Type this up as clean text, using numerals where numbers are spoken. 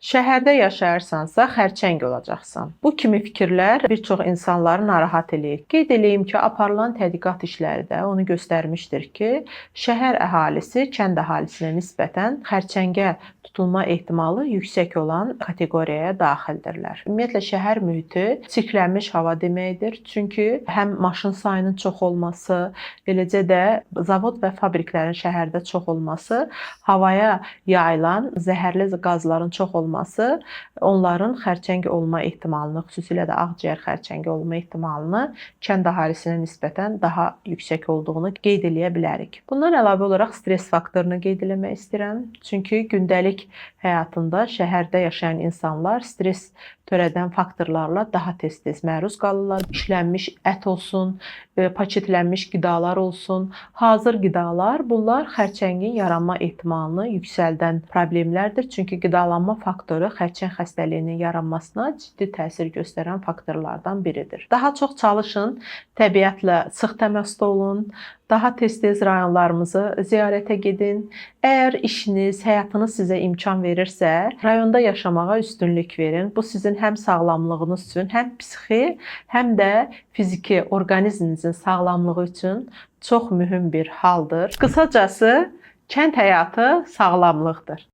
Şəhərdə yaşayırsansa, xərçəng olacaqsan. Bu kimi fikirlər bir çox insanları narahat eləyir. Qeyd eləyim ki, aparılan tədqiqat işləri də onu göstərmişdir ki, şəhər əhalisi kənd əhalisinə nisbətən xərçəngə tutulma ehtimalı yüksək olan kateqoriyaya daxildirlər. Ümumiyyətlə, şəhər mühiti çirklənmiş hava deməkdir. Çünki həm maşın sayının çox olması, eləcə də zavod və fabriklərin şəhərdə çox olması, havaya yayılan zəhərli qazların çox olması onların xərçəng olma ehtimalını, xüsusilə də ağciyər xərçəngi olma ehtimalını kənd əhalisinə nisbətən daha yüksək olduğunu qeyd eləyə bilərik. Bundan əlavə olaraq stress faktorunu qeyd eləmək istəyirəm. Çünki gündəlik həyatında şəhərdə yaşayan insanlar stress törədən faktorlarla daha tez-tez məruz qalırlar. İşlənmiş ət olsun, paketlənmiş qidalar olsun, hazır qidalar, bunlar xərçəngin yaranma ehtimalını yüksəldən problemlərdir. Çünki qidalanma faktoru xərçəng xəstəliyinin yaranmasına ciddi təsir göstərən faktorlardan biridir. Daha çox çalışın, təbiətlə sıx təmasda olun, daha tez-tez rayonlarımızı ziyarətə gedin. Əgər işiniz, həyatınız sizə imkan verirsə, rayonda yaşamağa üstünlük verin. Bu sizin həm sağlamlığınız üçün, həm psixi, həm də fiziki orqanizminizin sağlamlığı üçün çox mühüm bir haldır. Qısacası, kənd həyatı sağlamlıqdır.